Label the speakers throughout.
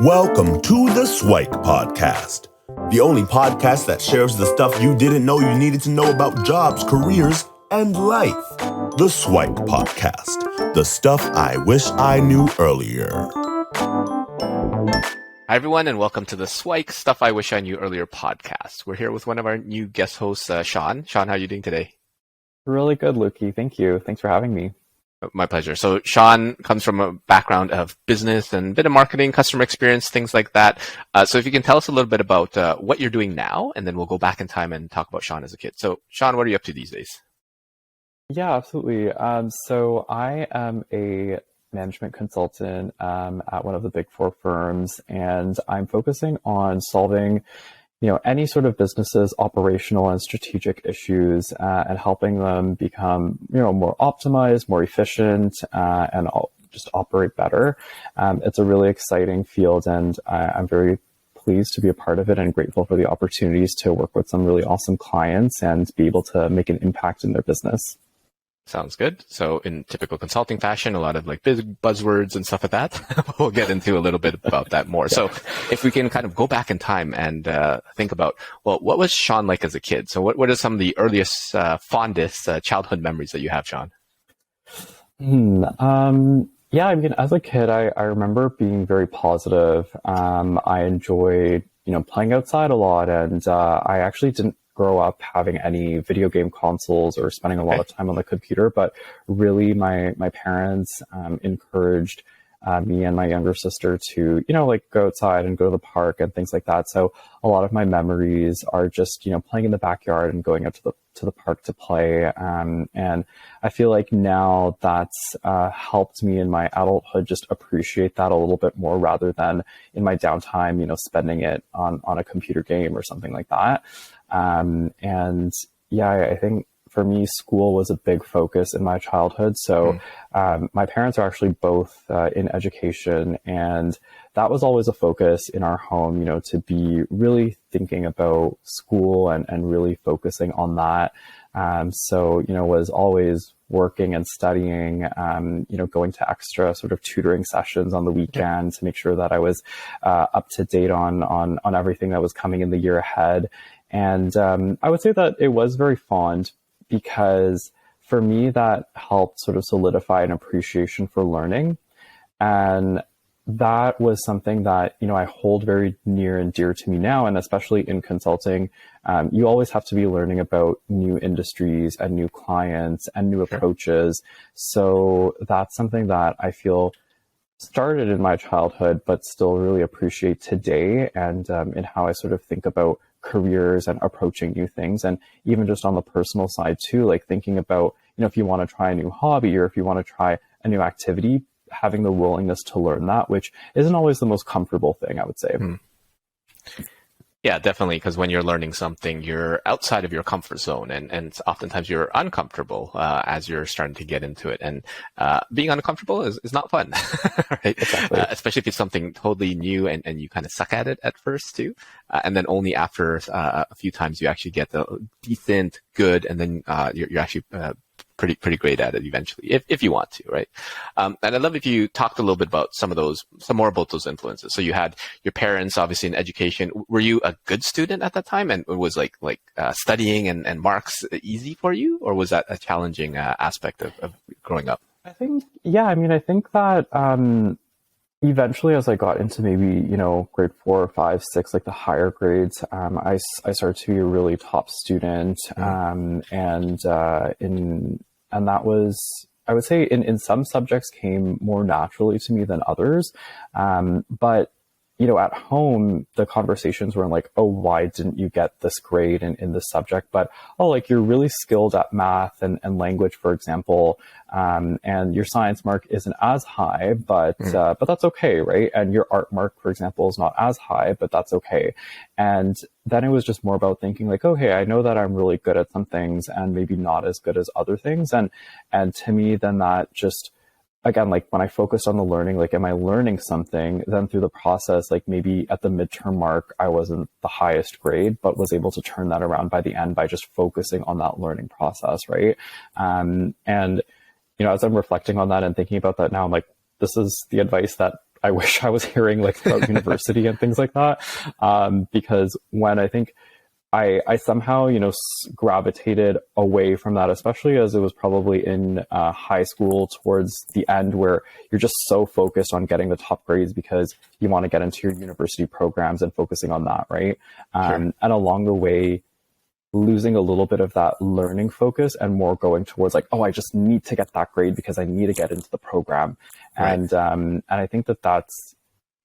Speaker 1: Welcome to the SWIKE podcast, the only podcast that shares the stuff you didn't know you needed to know about jobs, careers, and life. The SWIKE podcast, the stuff I wish I knew earlier.
Speaker 2: Hi, everyone, and welcome to the SWIKE Stuff I Wish I Knew Earlier podcast. We're here with one of our new guest hosts, Shaan. Shaan, how are you doing today?
Speaker 3: Really good, Luki. Thank you. Thanks for having me.
Speaker 2: My pleasure. So Shaan comes from a background of business and a bit of marketing, customer experience, things like that. So if you can tell us a little bit about what you're doing now, and then we'll go back in time and talk about Shaan as a kid. So Shaan, what are you up to these days?
Speaker 3: Yeah, absolutely. So I am a management consultant at one of the big four firms, and I'm focusing on solving any sort of business's operational and strategic issues and helping them become, more optimized, more efficient, and just operate better. It's a really exciting field, and I'm very pleased to be a part of it and grateful for the opportunities to work with some really awesome clients and be able to make an impact in their business.
Speaker 2: Sounds good. So in typical consulting fashion, a lot of like big buzzwords and stuff like that. We'll get into a little bit about that more. So if we can kind of go back in time and think about, well, what was Shaan like as a kid? So what are some of the earliest, fondest childhood memories that you have, Shaan?
Speaker 3: Yeah, I mean, as a kid, I remember being very positive. I enjoyed, playing outside a lot, and I actually didn't grow up having any video game consoles or spending a lot of time on the computer, but really my parents encouraged me and my younger sister to, go outside and go to the park and things like that. So a lot of my memories are just, playing in the backyard and going out to the park to play. And I feel like now that's helped me in my adulthood just appreciate that a little bit more rather than in my downtime, spending it on a computer game or something like that. And yeah, I think for me, school was a big focus in my childhood. So my parents are actually both in education, and that was always a focus in our home, to be really thinking about school and really focusing on that. So, was always working and studying, going to extra sort of tutoring sessions on the weekend to make sure that I was up to date on everything that was coming in the year ahead. And I would say that it was very fond because for me, that helped sort of solidify an appreciation for learning. And that was something that, I hold very near and dear to me now. And especially in consulting, you always have to be learning about new industries and new clients and new approaches. So that's something that I feel started in my childhood, but still really appreciate today, and in how I sort of think about careers and approaching new things. And even just on the personal side too, like thinking about, if you want to try a new hobby or if you want to try a new activity, having the willingness to learn that, which isn't always the most comfortable thing, I would say.
Speaker 2: Yeah, definitely. Because when you're learning something, you're outside of your comfort zone, and oftentimes you're uncomfortable as you're starting to get into it. And being uncomfortable is not fun, right?
Speaker 3: Exactly.
Speaker 2: Especially if it's something totally new and you kind of suck at it at first too. And then only after a few times you actually get the decent, good, and then you're actually pretty great at it eventually, if you want to, right? And I'd love if you talked a little bit about some more about those influences. So you had your parents, obviously, in education. Were you a good student at that time, and was like studying and marks easy for you, or was that a challenging aspect of growing up?
Speaker 3: I think that eventually, as I got into maybe, grade 4, 5, 6, like the higher grades, I started to be a really top student. And that was, I would say in some subjects came more naturally to me than others. But at home, the conversations were like, oh, why didn't you get this grade in this subject? But, oh, like you're really skilled at math and language, for example. And your science mark isn't as high, but that's okay, right? And your art mark, for example, is not as high, but that's okay. And then it was just more about thinking like, oh, hey, I know that I'm really good at some things and maybe not as good as other things. And to me, then that just, again, like when I focused on the learning, like, am I learning something? Then through the process, like maybe at the midterm mark, I wasn't the highest grade, but was able to turn that around by the end by just focusing on that learning process, right? And, as I'm reflecting on that and thinking about that now, I'm like, this is the advice that I wish I was hearing like throughout university and things like that. Because when I think I somehow, gravitated away from that, especially as it was probably in high school towards the end, where you're just so focused on getting the top grades because you want to get into your university programs and focusing on that, right?
Speaker 2: Sure.
Speaker 3: And along the way, losing a little bit of that learning focus and more going towards like, oh, I just need to get that grade because I need to get into the program.
Speaker 2: Right.
Speaker 3: And I think that's,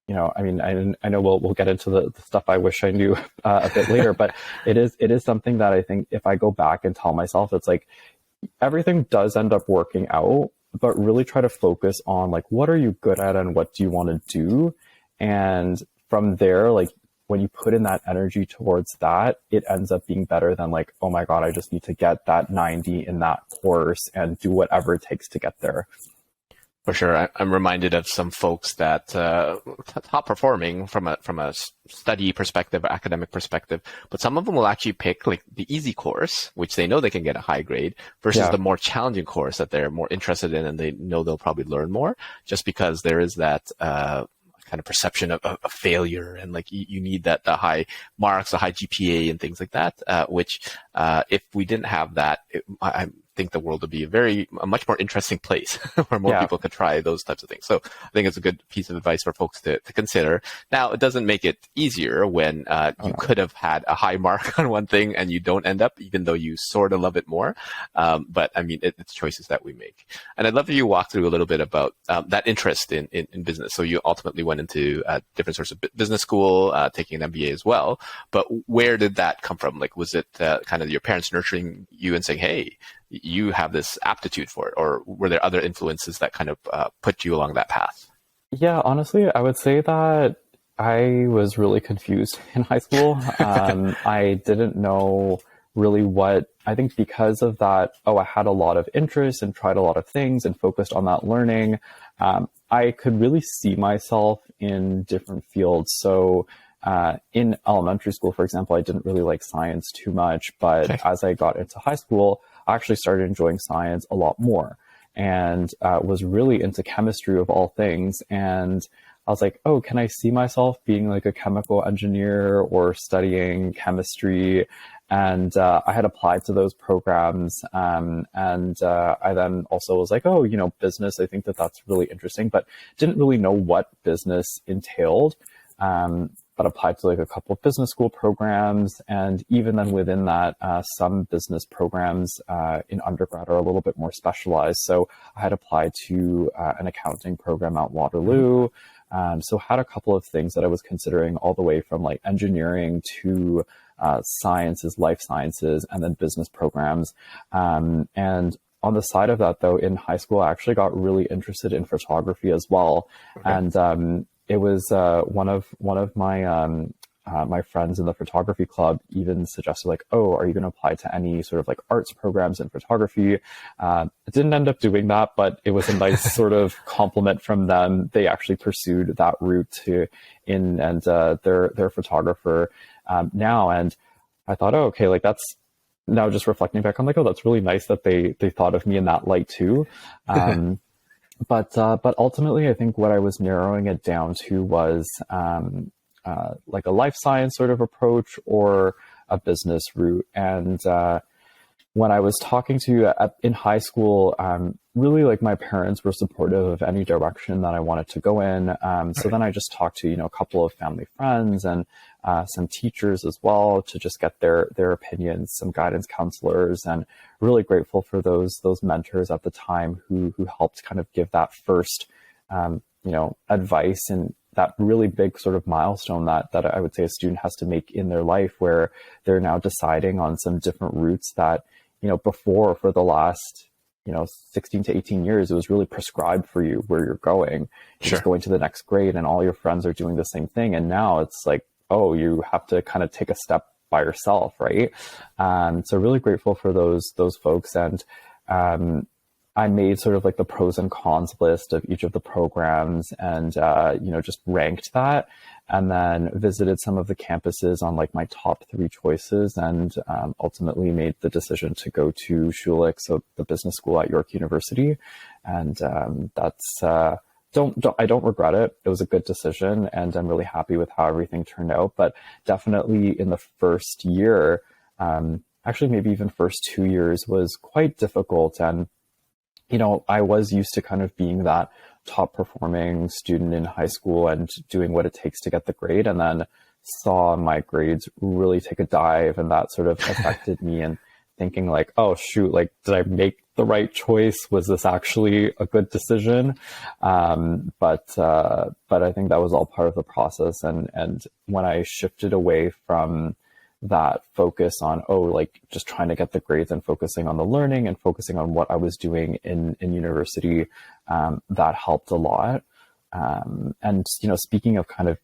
Speaker 3: I know we'll get into the stuff I wish I knew a bit later, but it is something that I think if I go back and tell myself, it's like everything does end up working out, but really try to focus on like, what are you good at and what do you want to do? And from there, like when you put in that energy towards that, it ends up being better than like, oh my God, I just need to get that 90 in that course and do whatever it takes to get there.
Speaker 2: For sure. I'm reminded of some folks that top performing from a study perspective, academic perspective, but some of them will actually pick like the easy course, which they know they can get a high grade, versus the more challenging course that they're more interested in and they know they'll probably learn more, just because there is that kind of perception of failure and like you need the high marks, a high GPA and things like that, which if we didn't have that, I think the world would be a much more interesting place where more people could try those types of things. So I think it's a good piece of advice for folks to consider. Now, it doesn't make it easier when you could have had a high mark on one thing and you don't end up, even though you sort of love it more. But I mean, it's choices that we make. And I'd love for you to walk through a little bit about that interest in business. So you ultimately went into different sorts of business school, taking an MBA as well. But where did that come from? Like, was it kind of your parents nurturing you and saying, hey, you have this aptitude for it, or were there other influences that kind of put you along that path?
Speaker 3: Yeah, honestly, I would say that I was really confused in high school. I didn't know really what, I think because of that, I had a lot of interest and tried a lot of things and focused on that learning. I could really see myself in different fields. So in elementary school, for example, I didn't really like science too much, but as I got into high school, I actually started enjoying science a lot more and was really into chemistry of all things. And I was like, oh, can I see myself being like a chemical engineer or studying chemistry? And I had applied to those programs. And I then also was like, oh, business, I think that's really interesting, but didn't really know what business entailed. But applied to like a couple of business school programs. And even then within that, some business programs in undergrad are a little bit more specialized. So I had applied to an accounting program at Waterloo. So had a couple of things that I was considering all the way from like engineering to sciences, life sciences, and then business programs. And on the side of that, though, in high school, I actually got really interested in photography as well. And it was one of my my friends in the photography club even suggested like, oh, are you going to apply to any sort of like arts programs in photography? I didn't end up doing that, but it was a nice sort of compliment from them. They actually pursued that route and they're a photographer now. And I thought, oh, okay, like that's now just reflecting back, I'm like, oh, that's really nice that they thought of me in that light too. But ultimately, I think what I was narrowing it down to was like a life science sort of approach or a business route. And when I was talking to in high school, really like my parents were supportive of any direction that I wanted to go in. So then I just talked to, a couple of family friends and some teachers as well to just get their opinions, some guidance counselors, and really grateful for those mentors at the time who helped kind of give that first, advice and that really big sort of milestone that I would say a student has to make in their life, where they're now deciding on some different routes that, before for the last, 16 to 18 years, it was really prescribed for you where you're going. You're just going to the next grade and all your friends are doing the same thing. And now it's like, oh, you have to kind of take a step by yourself, right? So really grateful for those folks. And I made sort of like the pros and cons list of each of the programs and, just ranked that, and then visited some of the campuses on like my top 3 choices, and ultimately made the decision to go to SWIKE, so the business school at York University. And that's I don't regret it. It was a good decision, and I'm really happy with how everything turned out. But definitely in the first year, actually maybe even first 2 years, was quite difficult. And, I was used to kind of being that top performing student in high school and doing what it takes to get the grade, and then saw my grades really take a dive, and that sort of affected me, and thinking like, oh shoot, like, did I make the right choice? Was this actually a good decision? But I think that was all part of the process. And when I shifted away from that focus on, like just trying to get the grades and focusing on the learning and focusing on what I was doing in university, that helped a lot. And, speaking of kind of,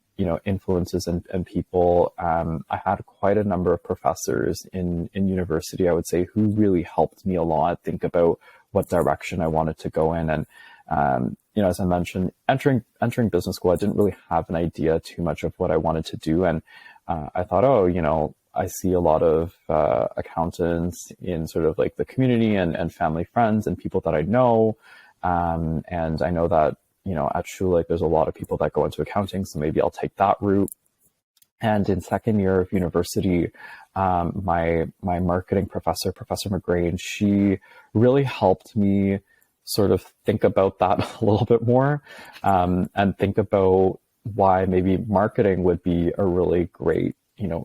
Speaker 3: influences and people, I had quite a number of professors in university, I would say, who really helped me a lot think about what direction I wanted to go in. And, as I mentioned, entering business school, I didn't really have an idea too much of what I wanted to do. And I thought, I see a lot of accountants in sort of like the community and family friends and people that I know. And I know that, at SHULIC, there's a lot of people that go into accounting, so maybe I'll take that route. And in second year of university, my marketing professor, Professor McGrain, she really helped me sort of think about that a little bit more, and think about why maybe marketing would be a really great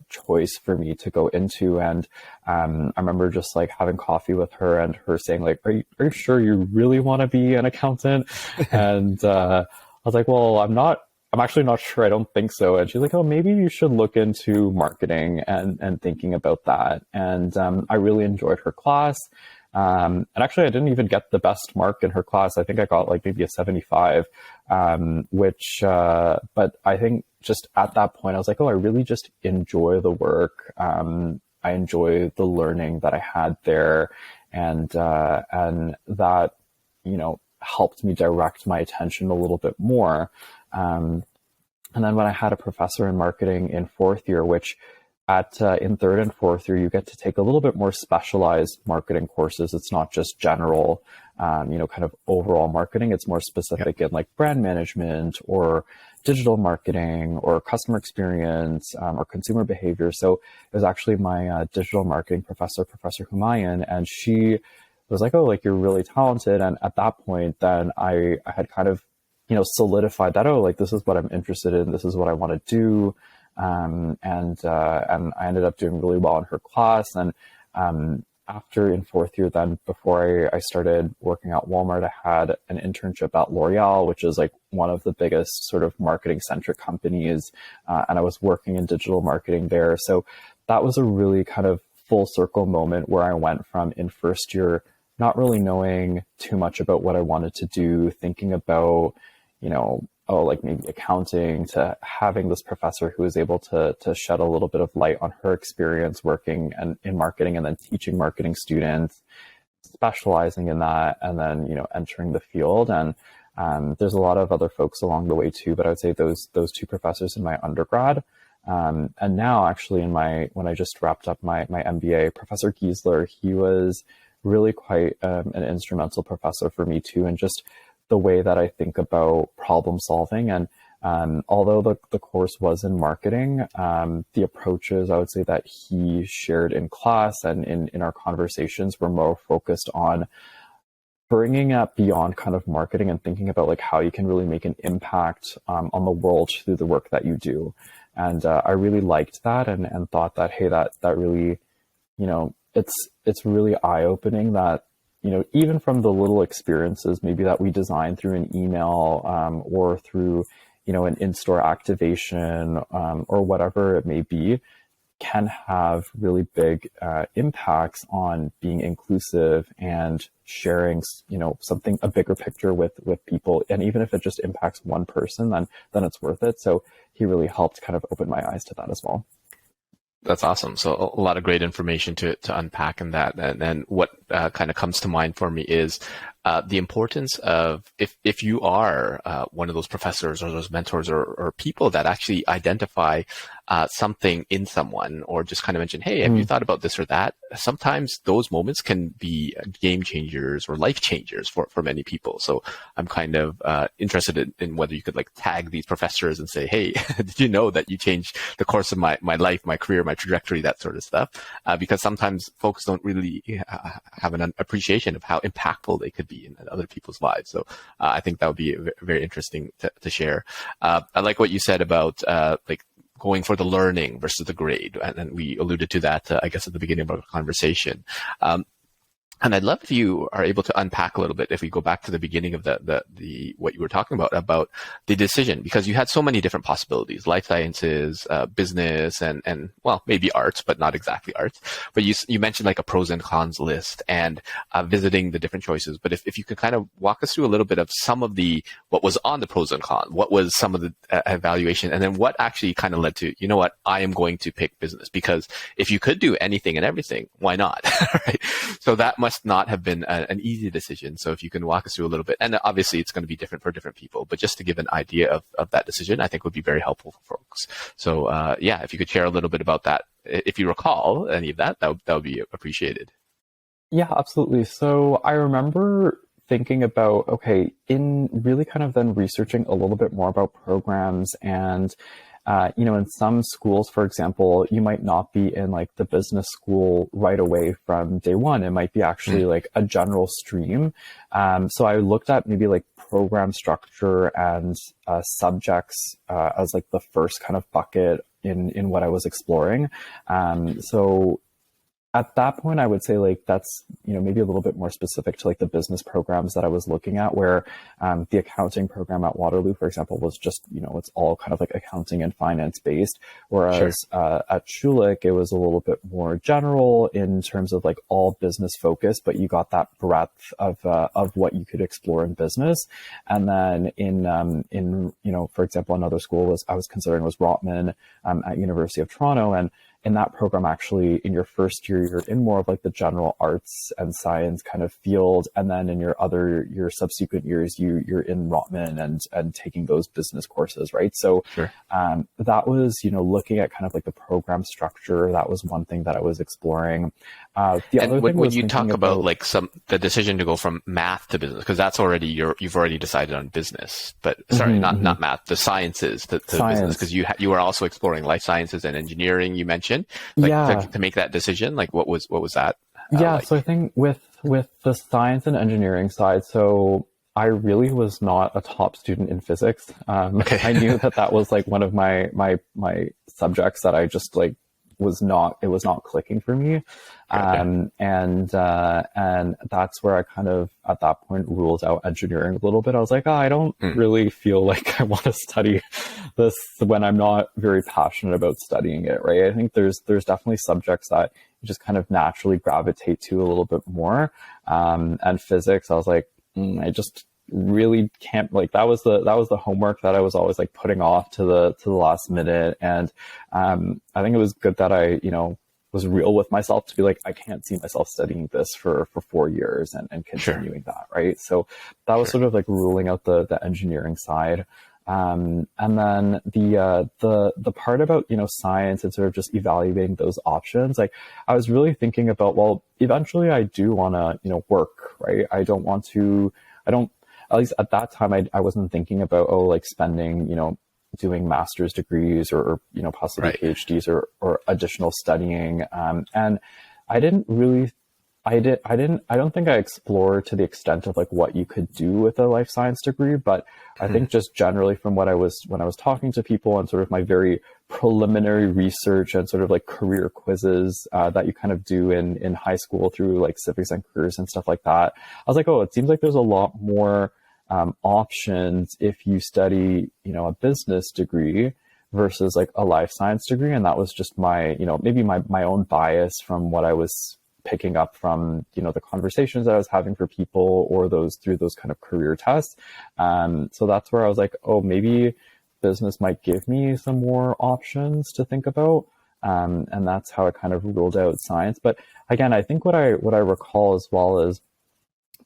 Speaker 3: choice for me to go into. And I remember just like having coffee with her and her saying like, are you sure you really want to be an accountant? And I was like, well, I'm actually not sure. I don't think so. And she's like, oh, maybe you should look into marketing and thinking about that. And I really enjoyed her class. And actually, I didn't even get the best mark in her class. I think I got like maybe a 75, but I think just at that point, I was like, I really just enjoy the work. I enjoy the learning that I had there, and that, helped me direct my attention a little bit more. And then when I had a professor in marketing in fourth year, which in third and fourth year, you get to take a little bit more specialized marketing courses. It's not just general, kind of overall marketing. It's more specific in like brand management or digital marketing or customer experience, or consumer behavior. So it was actually my digital marketing professor, Professor Humayun, and she was like, like, you're really talented. And at that point, then I had kind of, solidified that, like, this is what I'm interested in. This is what I want to do. And I ended up doing really well in her class. And after in fourth year, then before I started working at Walmart, I had an internship at L'Oreal, which is like one of the biggest sort of marketing centric companies. And I was working in digital marketing there. So that was a really kind of full circle moment where I went from in first year, not really knowing too much about what I wanted to do, thinking about, like maybe accounting, to having this professor who was able to shed a little bit of light on her experience working in marketing and then teaching marketing students, specializing in that, and then, entering the field. And there's a lot of other folks along the way too, but I would say those two professors in my undergrad. And now actually when I just wrapped up my MBA, Professor Giesler, he was really quite an instrumental professor for me too, and just the way that I think about problem solving. And although the course was in marketing, the approaches I would say that he shared in class and in our conversations were more focused on bringing up beyond kind of marketing and thinking about like how you can really make an impact on the world through the work that you do. And I really liked that and thought that, hey, that really, it's really eye-opening that, even from the little experiences maybe that we design through an email, or through, an in-store activation, or whatever it may be, can have really big impacts on being inclusive and sharing, a bigger picture with people. And even if it just impacts one person, then it's worth it. So he really helped kind of open my eyes to that as well.
Speaker 2: That's awesome. So a lot of great information to unpack in that. And then what kind of comes to mind for me is the importance of if you are one of those professors or those mentors or people that actually identify something in someone, or just kind of mention, hey, have you thought about this or that? Sometimes those moments can be game changers or life changers for many people. So I'm kind of interested in whether you could like tag these professors and say, hey, did you know that you changed the course of my life, my career, my trajectory, that sort of stuff? Because sometimes folks don't really have an appreciation of how impactful they could be in other people's lives. So I think that would be very interesting to share. I like what you said about like going for the learning versus the grade. And we alluded to that, I guess, at the beginning of our conversation. And I'd love if you are able to unpack a little bit, if we go back to the beginning of the what you were talking about the decision, because you had so many different possibilities: life sciences, business, and well, maybe arts, but not exactly arts. But you mentioned like a pros and cons list and visiting the different choices. But if you could kind of walk us through a little bit of some of what was on the pros and cons, what was some of the evaluation, and then what actually kind of led to, you know what, I am going to pick business, because if you could do anything and everything, why not? Right? So that must not have been an easy decision. So if you can walk us through a little bit, and obviously it's going to be different for different people, but just to give an idea of that decision, I think would be very helpful for folks. So yeah, if you could share a little bit about that, if you recall any of that, that would be appreciated.
Speaker 3: Yeah, absolutely. So I remember thinking about, okay, in really kind of then researching a little bit more about programs and in some schools, for example, you might not be in like the business school right away from day one. It might be actually like a general stream. So I looked at maybe like program structure and subjects as like the first kind of bucket in what I was exploring. So at that point, I would say like that's, maybe a little bit more specific to like the business programs that I was looking at, where the accounting program at Waterloo, for example, was just, it's all kind of like accounting and finance based. Whereas at Schulich, it was a little bit more general in terms of like all business focused, but you got that breadth of what you could explore in business. And then in for example, another school I was considering was Rotman at University of Toronto. And in that program, actually, in your first year, you're in more of like the general arts and science kind of field. And then in your subsequent years, you're in Rotman and taking those business courses, right? So that was, looking at kind of like the program structure. That was one thing that I was exploring. The other thing
Speaker 2: when you talk about like the decision to go from math to business, because that's already you've already decided on business, but sorry, not math, the sciences to business, because you were also exploring life sciences and engineering. You mentioned to make that decision. Like what was that? Like?
Speaker 3: So I think with the science and engineering side, so I really was not a top student in physics. I knew that was like one of my subjects that I just like was not clicking for me. And that's where I kind of at that point ruled out engineering a little bit. I was like, I don't really feel like I want to study this when I'm not very passionate about studying it, right? I think there's definitely subjects that you just kind of naturally gravitate to a little bit more. And physics, I was like, I just really can't, like that was the homework that I was always like putting off to the last minute. And I think it was good that I was real with myself to be like, I can't see myself studying this for 4 years and continuing that, right? So that was sort of like ruling out the engineering side. And then the part about science and sort of just evaluating those options, like I was really thinking about, well, eventually I do want to work, right? I don't at least at that time, I wasn't thinking about, like spending, doing master's degrees or possibly PhDs or additional studying. And I don't think I explored to the extent of like what you could do with a life science degree, but I think just generally from when I was talking to people and sort of my very preliminary research and sort of like career quizzes that you kind of do in high school through like civics and careers and stuff like that. I was like, oh, it seems like there's a lot more options if you study, a business degree versus like a life science degree. And that was just my, maybe my own bias from what I was picking up from, the conversations that I was having for people or through those kind of career tests. So that's where I was like, oh, maybe business might give me some more options to think about. And that's how I kind of ruled out science. But again, I think what I recall as well is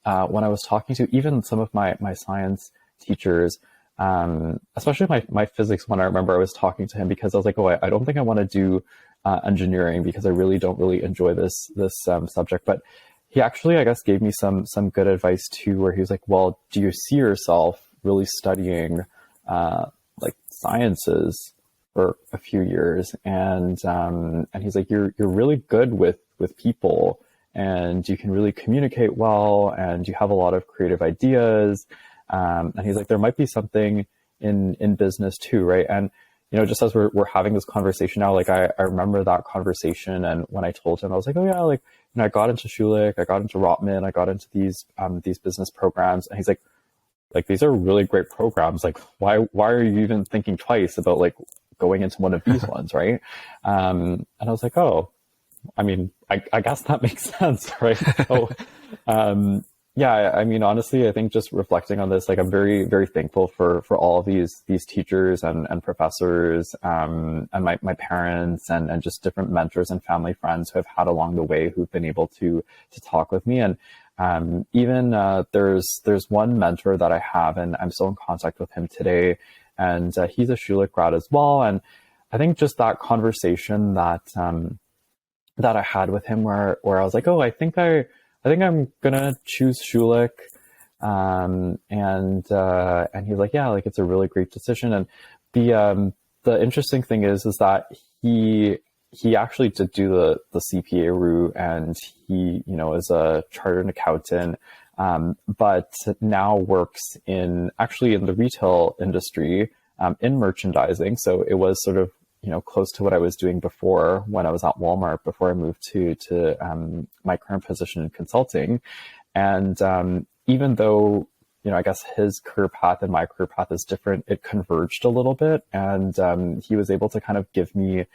Speaker 3: when I was talking to even some of my science teachers, especially my physics one. I remember I was talking to him because I was like, oh, I don't think I want to do engineering because I really don't really enjoy this subject. But he actually, I guess, gave me some good advice too, where he was like, well, do you see yourself really studying like sciences for a few years? And he's like, you're really good with people, and you can really communicate well, and you have a lot of creative ideas. And he's like, there might be something in business too, right? And just as we're having this conversation now, like I remember that conversation, and when I told him, I was like, oh yeah, like I got into Schulich, I got into Rotman, I got into these business programs, and he's like these are really great programs. Like why are you even thinking twice about like going into one of these ones, right? And I was like, oh, I mean, I guess that makes sense, right? So, yeah, I mean, honestly, I think just reflecting on this, like I'm very, very thankful for all of these teachers and professors, and my parents and just different mentors and family friends who have had along the way who've been able to talk with me. And even there's one mentor that I have, and I'm still in contact with him today, and he's a Schulich grad as well. And I think just that conversation that I had with him, where I was like, oh, I think I'm gonna choose Schulich, and he's like, yeah, like it's a really great decision. And the interesting thing is that he actually did do the CPA route, and he is a chartered accountant, but now works in the retail industry, in merchandising. So it was sort of close to what I was doing before when I was at Walmart before I moved to my current position in consulting. And even though I guess his career path and my career path is different, it converged a little bit, and he was able to kind of give me.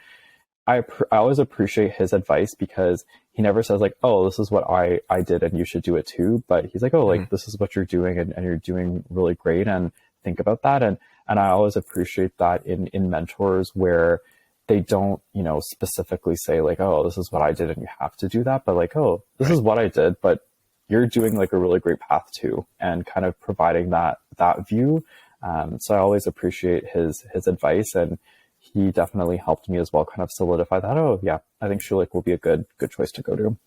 Speaker 3: I always appreciate his advice, because he never says like, oh, this is what I did and you should do it too. But he's like, oh, like this is what you're doing, and you're doing really great, and think about that. And I always appreciate that in mentors, where they don't, specifically say like, oh, this is what I did and you have to do that. But like, oh, this is what I did, but you're doing like a really great path too, and kind of providing that view. So I always appreciate his advice, and he definitely helped me as well kind of solidify that. Oh yeah, I think Schulich will be a good choice to go to.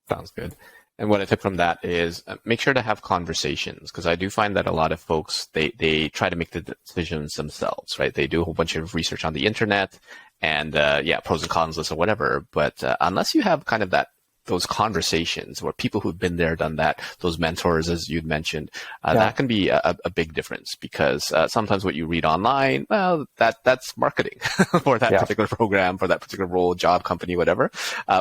Speaker 2: Sounds good. And what I took from that is make sure to have conversations, because I do find that a lot of folks, they try to make the decisions themselves, right? They do a whole bunch of research on the internet and, pros and cons lists or whatever. But unless you have kind of those conversations where people who've been there, done that, those mentors, as you'd mentioned, that can be a big difference, because sometimes what you read online, well, that's marketing for that particular program, for that particular role, job, company, whatever,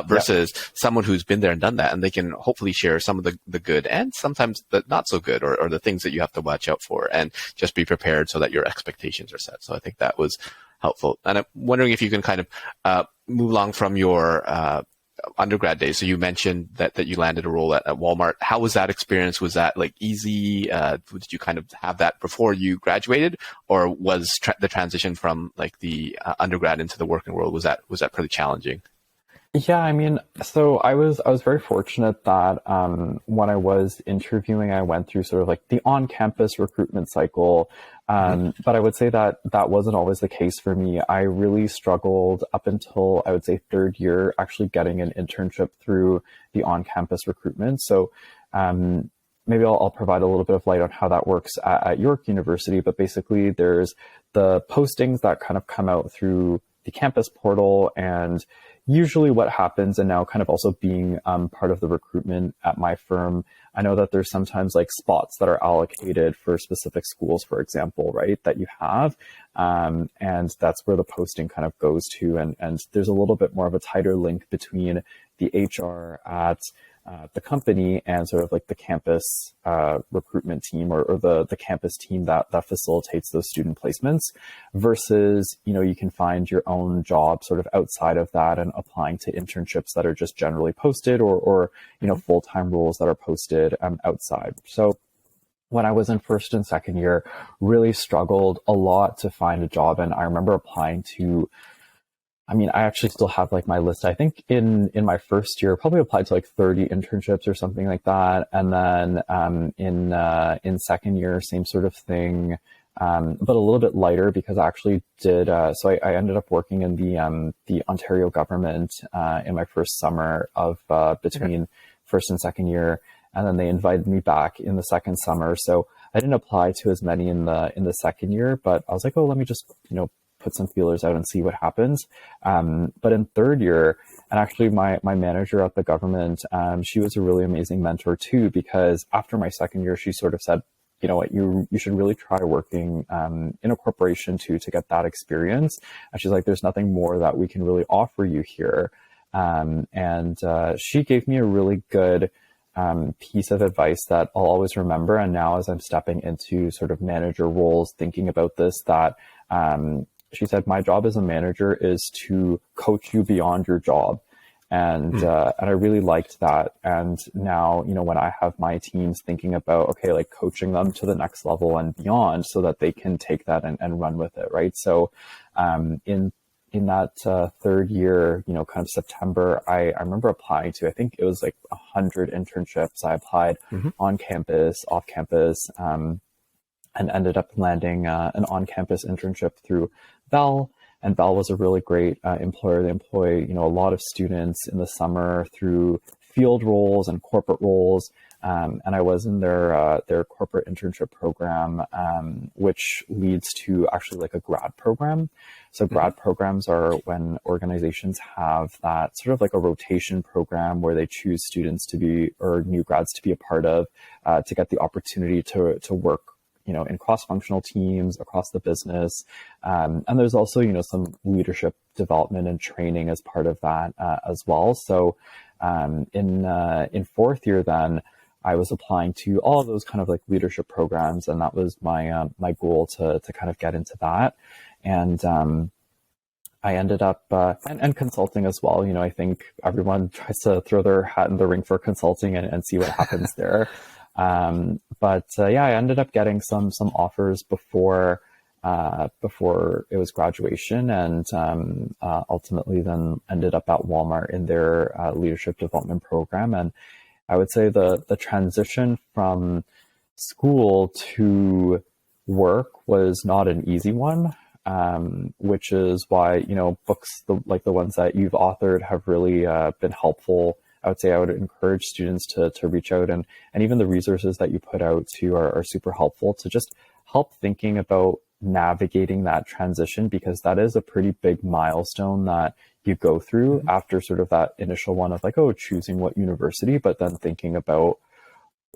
Speaker 2: versus someone who's been there and done that, and they can hopefully share some of the good and sometimes the not so good, or the things that you have to watch out for, and just be prepared so that your expectations are set. So I think that was helpful. And I'm wondering if you can kind of move along from your undergrad days. So you mentioned that you landed a role at Walmart. How was that experience? Was that like easy? Did you kind of have that before you graduated, or was the transition from like the undergrad into the working world, was that pretty challenging?
Speaker 3: Yeah, I mean, so I was very fortunate that when I was interviewing, I went through sort of like the on-campus recruitment cycle. But I would say that wasn't always the case for me. I really struggled up until, I would say, third year, actually getting an internship through the on-campus recruitment. So maybe I'll provide a little bit of light on how that works at York University. But basically, there's the postings that kind of come out through the campus portal, and usually what happens, and now kind of also being part of the recruitment at my firm, I know that there's sometimes like spots that are allocated for specific schools, for example, right, that you have. And that's where the posting kind of goes to. And there's a little bit more of a tighter link between the HR at the company and sort of like the campus recruitment team, or the campus team that facilitates those student placements, versus, you can find your own job sort of outside of that and applying to internships that are just generally posted, or full-time roles that are posted outside. So when I was in first and second year, really struggled a lot to find a job. And I remember applying to, I actually still have like my list. I think in my first year, probably applied to like 30 internships or something like that. And then in second year, same sort of thing. but a little bit lighter because I actually did. So I ended up working in the Ontario government in my first summer of between first and second year, and then they invited me back in the second summer. So I didn't apply to as many in the second year, but I was like, oh, let me just put some feelers out and see what happens. But in third year, and actually my manager at the government, she was a really amazing mentor too, because after my second year, she sort of said, you know what, you should really try working in a corporation too to get that experience. And she's like, there's nothing more that we can really offer you here. And she gave me a really good piece of advice that I'll always remember. And now as I'm stepping into sort of manager roles, thinking about this, that she said, my job as a manager is to coach you beyond your job. And I really liked that. And now, when I have my teams thinking about, okay, like coaching them to the next level and beyond so that they can take that and run with it. Right. So, in that third year, kind of September, I remember applying to, I think it was like 100 internships. I applied on campus, off campus, and ended up landing an on-campus internship through Val. And Val was a really great employer. They employ, a lot of students in the summer through field roles and corporate roles. And I was in their corporate internship program, which leads to actually like a grad program. So grad programs are when organizations have that sort of like a rotation program where they choose students to be, or new grads to be a part of, to get the opportunity to work in cross-functional teams across the business. And there's also, some leadership development and training as part of that as well. So in fourth year, then I was applying to all of those kind of like leadership programs. And that was my goal to kind of get into that. And I ended up, and consulting as well. I think everyone tries to throw their hat in the ring for consulting and see what happens there. But I ended up getting some offers before it was graduation, and ultimately then ended up at Walmart in their leadership development program. And I would say the transition from school to work was not an easy one, which is why books like the ones that you've authored have really been helpful. I would say I would encourage students to reach out, and even the resources that you put out too are super helpful to just help thinking about navigating that transition, because that is a pretty big milestone that you go through after sort of that initial one of like, oh, choosing what university, but then thinking about,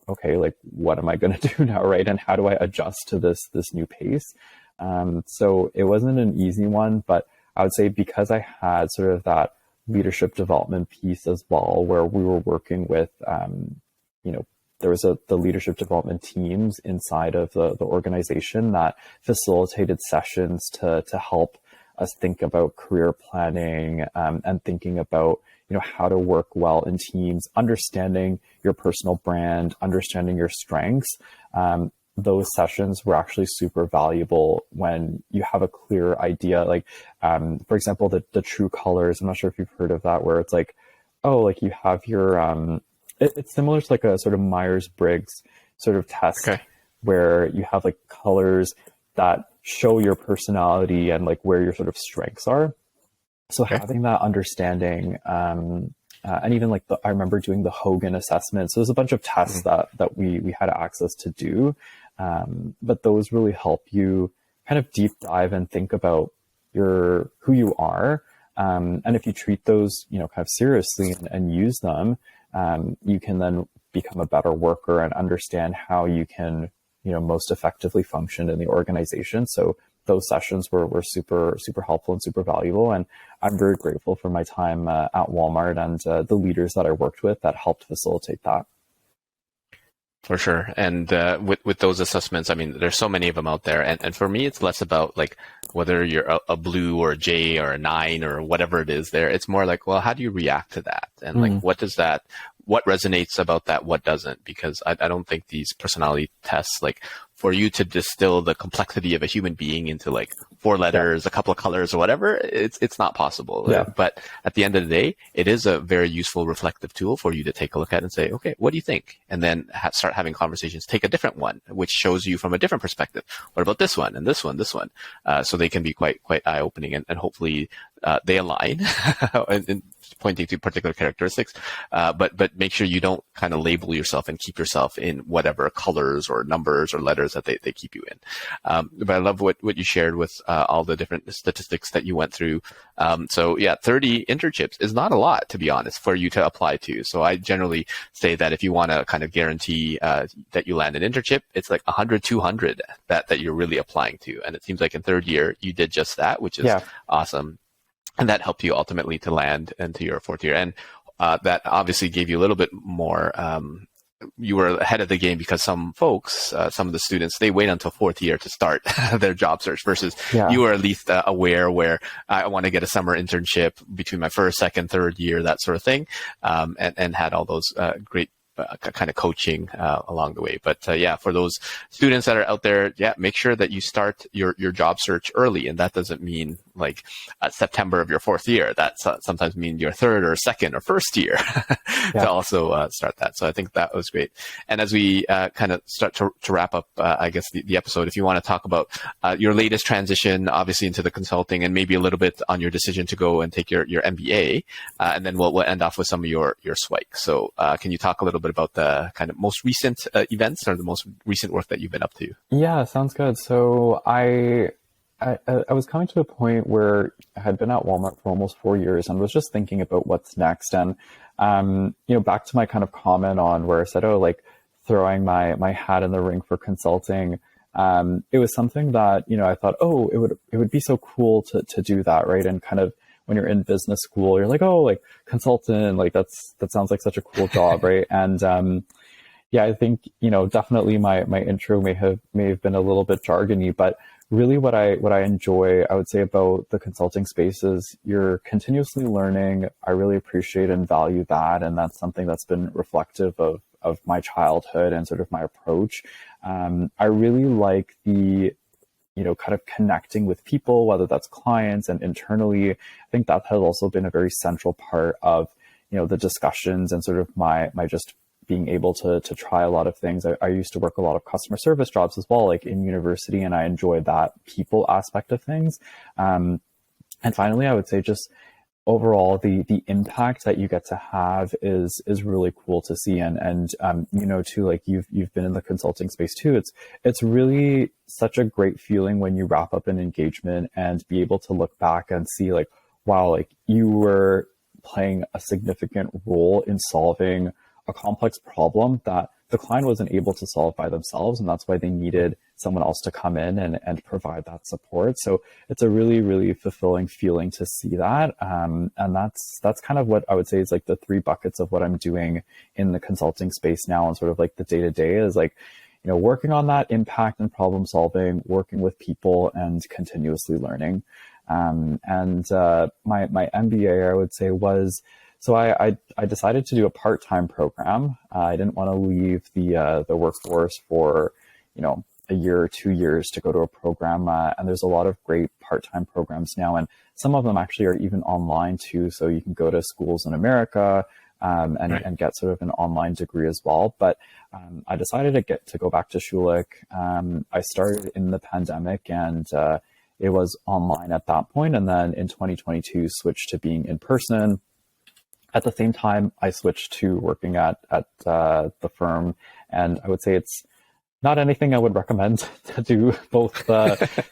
Speaker 3: okay, like what am I going to do now, right? And how do I adjust to this new pace? So it wasn't an easy one, but I would say because I had sort of that leadership development piece as well, where we were working with, there was the leadership development teams inside of the organization that facilitated sessions to help us think about career planning, and thinking about, how to work well in teams, understanding your personal brand, understanding your strengths. Those sessions were actually super valuable when you have a clear idea. Like, for example, the true colors. I'm not sure if you've heard of that, where it's like, oh, like you have your, it's similar to like a sort of Myers-Briggs sort of test, where you have like colors that show your personality and like where your sort of strengths are. So having that understanding, and even like I remember doing the Hogan assessment. So there's a bunch of tests that we had access to do. But those really help you kind of deep dive and think about who you are. And if you treat those, kind of seriously and use them, you can then become a better worker and understand how you can, most effectively function in the organization. So those sessions were super, super helpful and super valuable. And I'm very grateful for my time at Walmart and the leaders that I worked with that helped facilitate that.
Speaker 2: For sure. And with those assessments, I mean, there's so many of them out there. And for me, it's less about like whether you're a blue or a J or a 9 or whatever it is there. It's more like, well, how do you react to that? And like, what resonates about that, what doesn't? Because I don't think these personality tests, like for you to distill the complexity of a human being into like 4 letters, a couple of colors or whatever, it's not possible.
Speaker 3: Yeah.
Speaker 2: But at the end of the day, it is a very useful reflective tool for you to take a look at and say, okay, what do you think? And then start having conversations. Take a different one, which shows you from a different perspective. What about this one and this one, this one? So they can be quite eye-opening, and hopefully they align in pointing to particular characteristics. But make sure you don't kind of label yourself and keep yourself in whatever colors or numbers or letters that they keep you in. But I love what you shared with all the different statistics that you went through. So yeah, 30 internships is not a lot, to be honest, for you to apply to. So I generally say that if you want to kind of guarantee that you land an internship, it's like 100, 200 that you're really applying to. And it seems like in third year, you did just that, which is awesome. And that helped you ultimately to land into your fourth year. And that obviously gave you a little bit more, you were ahead of the game, because some folks, some of the students, they wait until fourth year to start their job search, versus you were at least aware where I want to get a summer internship between my first, second, third year, that sort of thing, and had all those great kind of coaching along the way. But yeah, for those students that are out there, make sure that you start your job search early. And that doesn't mean like September of your fourth year. That sometimes means your third or second or first year to also start that. So I think that was great. And as we kind of start to wrap up, I guess the episode, if you want to talk about your latest transition, obviously into the consulting, and maybe a little bit on your decision to go and take your MBA, and then we'll end off with some of your SWIKE. So can you talk a little bit about the kind of most recent events or the most recent work that you've been up to? Yeah,
Speaker 3: sounds good. So I was coming to a point where I had been at Walmart for almost 4 years and was just thinking about what's next. And, back to my kind of comment on where I said, like throwing my hat in the ring for consulting. It was something that, I thought, it would be so cool to do that. Right. And kind of, when you're in business school, you're like, like consultant, like that sounds like such a cool job, right? And I think definitely my intro may have been a little bit jargony, but really what I enjoy, I would say, about the consulting space is you're continuously learning. I really appreciate and value that, and that's something that's been reflective of my childhood and sort of my approach. I really like the kind of connecting with people, whether that's clients and internally. I think that has also been a very central part of, the discussions and sort of my just being able to try a lot of things. I used to work a lot of customer service jobs as well, like in university, and I enjoyed that people aspect of things. And finally, I would say just overall, the impact that you get to have is really cool to see. And too, like you've been in the consulting space too. It's really such a great feeling when you wrap up an engagement and be able to look back and see like, wow, like you were playing a significant role in solving a complex problem that the client wasn't able to solve by themselves. And that's why they needed someone else to come in and provide that support. So it's a really, really fulfilling feeling to see that. And that's kind of what I would say is like the 3 buckets of what I'm doing in the consulting space now. And sort of like the day-to-day is like, working on that impact and problem solving, working with people, and continuously learning. My MBA, I would say, was, so I decided to do a part-time program. I didn't want to leave the workforce for, a year or 2 years to go to a program. And there's a lot of great part-time programs now. And some of them actually are even online too. So you can go to schools in America and get sort of an online degree as well. But I decided to go back to SWIKE. I started in the pandemic, and it was online at that point. And then in 2022, switched to being in person. At the same time, I switched to working at the firm. And I would say it's not anything I would recommend to do, both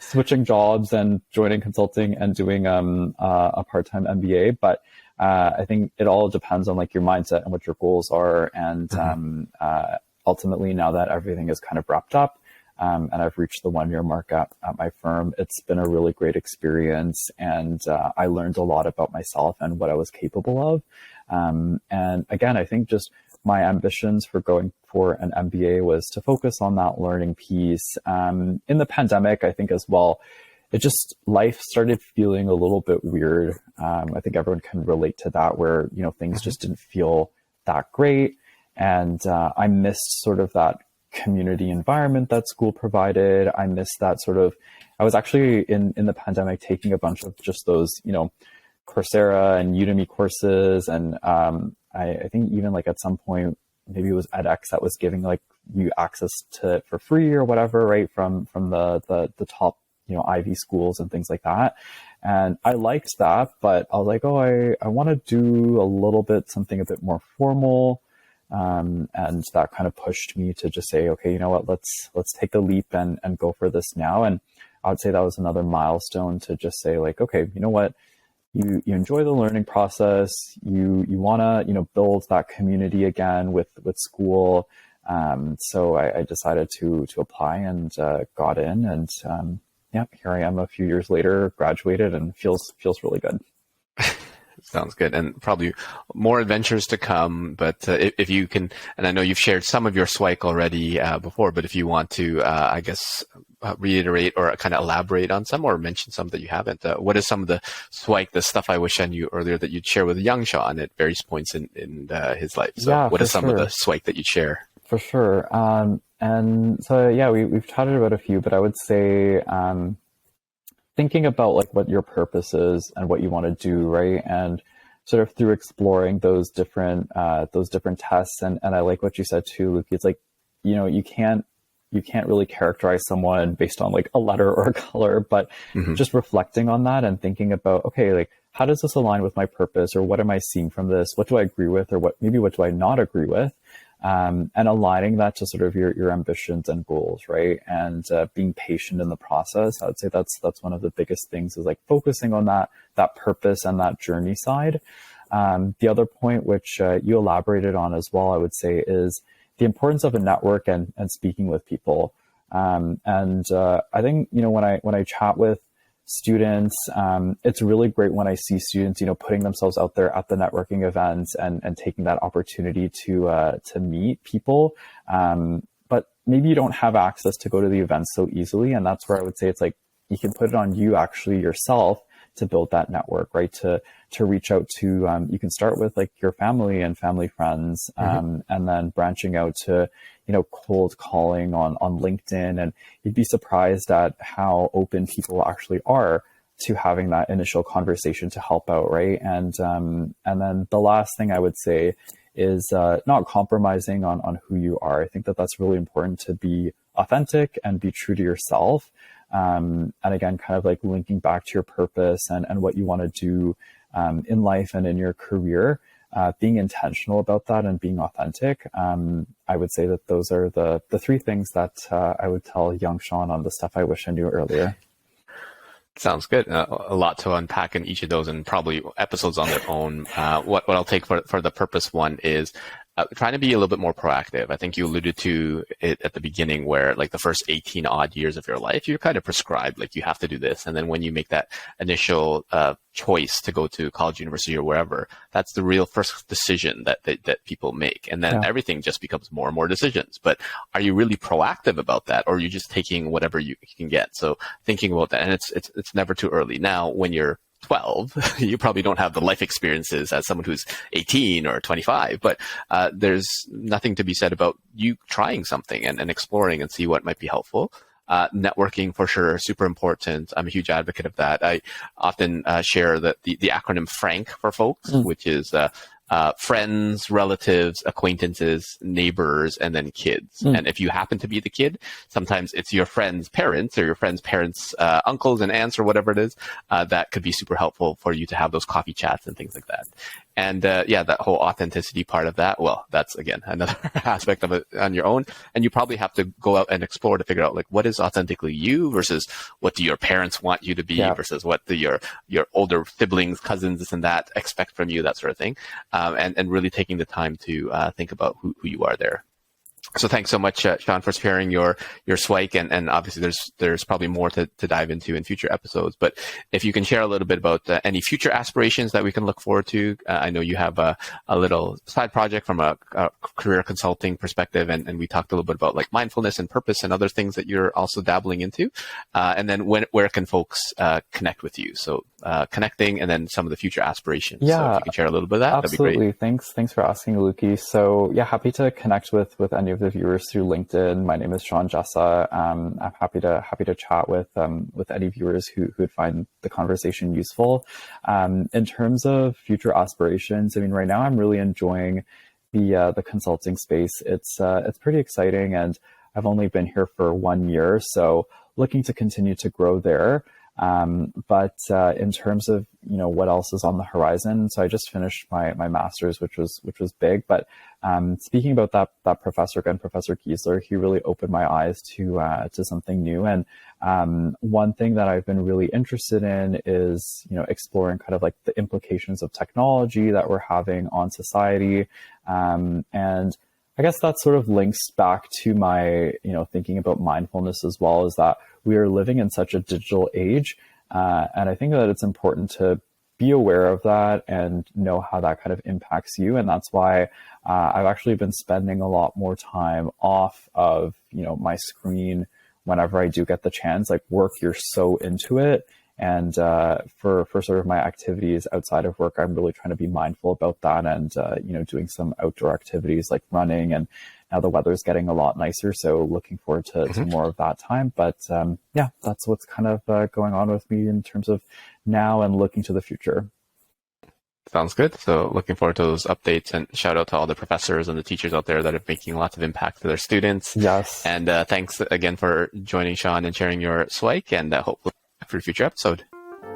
Speaker 3: switching jobs and joining consulting and doing a part-time MBA. But I think it all depends on like your mindset and what your goals are. And ultimately, now that everything is kind of wrapped up, and I've reached the 1-year mark at my firm, it's been a really great experience. And I learned a lot about myself and what I was capable of. And again, I think just my ambitions for going for an MBA was to focus on that learning piece. In the pandemic, I think as well, life started feeling a little bit weird. I think everyone can relate to that, where, things just didn't feel that great. And I missed sort of that community environment that school provided. I missed that sort of, I was actually in the pandemic taking a bunch of just those, Coursera and Udemy courses. And I think even like at some point, maybe it was edX that was giving like you access to it for free or whatever, right? From the top, Ivy schools and things like that. And I liked that, but I was like, oh, I want to do a little bit, something a bit more formal. And that kind of pushed me to just say, okay, you know what, let's take the leap and go for this now. And I would say that was another milestone to just say like, okay, you know what, you enjoy the learning process. You want to, build that community again with school. So I decided to apply and got in, and here I am a few years later, graduated, and feels really good.
Speaker 2: Sounds good. And probably more adventures to come. But if you can, and I know you've shared some of your SWIKE already before, but if you want to, reiterate or kind of elaborate on some or mention some that you haven't, what is some of the SWIKE, the stuff I wish I knew earlier that you'd share with young Shaan at various points in his life? So what is some of the SWIKE that you'd share?
Speaker 3: For sure. And so, we've chatted about a few, but I would say, thinking about like what your purpose is and what you want to do, right? And sort of through exploring those different tests. And I like what you said too, Luki. It's like, you can't really characterize someone based on like a letter or a color, but just reflecting on that and thinking about, okay, like, how does this align with my purpose, or what am I seeing from this? What do I agree with, or what do I not agree with? And aligning that to sort of your ambitions and goals, right? And being patient in the process. I would say that's one of the biggest things, is like focusing on that purpose and that journey side. The other point, which you elaborated on as well, I would say, is the importance of a network and speaking with people. I think, when I chat with students, it's really great when I see students, putting themselves out there at the networking events and taking that opportunity to meet people. But maybe you don't have access to go to the events so easily. And that's where I would say it's like, you can put it on you actually yourself to build that network, right? To reach out to, you can start with like your family and family friends, and then branching out to, cold calling on LinkedIn. And you'd be surprised at how open people actually are to having that initial conversation to help out, right? And then the last thing I would say is not compromising on who you are. I think that's really important, to be authentic and be true to yourself. And again, kind of like linking back to your purpose and what you want to do in life and in your career, being intentional about that and being authentic. I would say that those are the three things that I would tell young Shaan on the stuff I wish I knew earlier.
Speaker 2: Sounds good. A lot to unpack in each of those, and probably episodes on their own. What I'll take for the purpose one is trying to be a little bit more proactive. I think you alluded to it at the beginning, where like the first 18 odd years of your life, you're kind of prescribed, like you have to do this. And then when you make that initial choice to go to college, university, or wherever, that's the real first decision that people make. And then everything just becomes more and more decisions. But are you really proactive about that, or are you just taking whatever you can get? So thinking about that, and it's never too early. Now, when you're 12, you probably don't have the life experiences as someone who's 18 or 25, but there's nothing to be said about you trying something and exploring and see what might be helpful. Networking, for sure, super important. I'm a huge advocate of that. I often share the acronym FRANK for folks, which is friends, relatives, acquaintances, neighbors, and then kids. And if you happen to be the kid, sometimes it's your friend's parents or your friend's parents' uncles and aunts or whatever it is. That could be super helpful for you to have those coffee chats and things like that. And that whole authenticity part of that, well, that's, again, another aspect of it on your own. And you probably have to go out and explore to figure out, like, what is authentically you versus what do your parents want you to be versus what do your older siblings, cousins, this and that expect from you, that sort of thing. And really taking the time to think about who you are there. So thanks so much, Shaan, for sharing your SWIKE, and obviously there's probably more to dive into in future episodes. But if you can share a little bit about any future aspirations that we can look forward to. I know you have a little side project from a career consulting perspective, and we talked a little bit about like mindfulness and purpose and other things that you're also dabbling into. And then where can folks connect with you? So connecting, and then some of the future aspirations.
Speaker 3: Yeah,
Speaker 2: so if you can share a little bit of that,
Speaker 3: absolutely.
Speaker 2: That'd be great.
Speaker 3: Thanks for asking, Luki. So happy to connect with any of the viewers through LinkedIn. My name is Shaan Jessa. I'm happy to chat with any viewers who would find the conversation useful. In terms of future aspirations, I mean, right now I'm really enjoying the consulting space. It's pretty exciting, and I've only been here for 1 year, so looking to continue to grow there. But in terms of, what else is on the horizon, so I just finished my master's, which was big. But speaking about that professor again, Professor Giesler, he really opened my eyes to something new. And one thing that I've been really interested in is, exploring kind of like the implications of technology that we're having on society. And I guess that sort of links back to my, thinking about mindfulness as well, is that we are living in such a digital age. And I think that it's important to be aware of that and know how that kind of impacts you. And that's why I've actually been spending a lot more time off of, my screen whenever I do get the chance. Like work, you're so into it. And for sort of my activities outside of work, I'm really trying to be mindful about that and, doing some outdoor activities like running. And now the weather's getting a lot nicer, so looking forward to more of that time. But yeah, that's what's kind of going on with me in terms of now and looking to the future.
Speaker 2: Sounds good. So looking forward to those updates, and shout out to all the professors and the teachers out there that are making lots of impact to their students.
Speaker 3: Yes.
Speaker 2: And thanks again for joining, Shaan, and sharing your SWIKE, and hopefully for a future episode.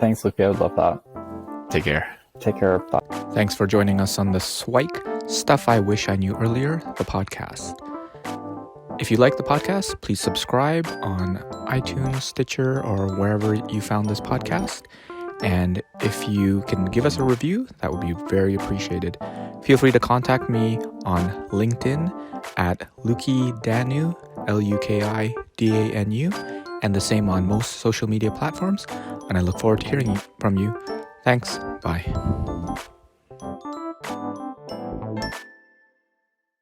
Speaker 3: Thanks, Luki. I would love that.
Speaker 2: Take care.
Speaker 3: Take care. Bye.
Speaker 4: Thanks for joining us on the SWIKE Stuff I Wish I Knew Earlier, the podcast. If you like the podcast, please subscribe on iTunes, Stitcher, or wherever you found this podcast. And if you can give us a review, that would be very appreciated. Feel free to contact me on LinkedIn at Luki Danu, LUKIDANU, and the same on most social media platforms. And I look forward to hearing from you. Thanks. Bye.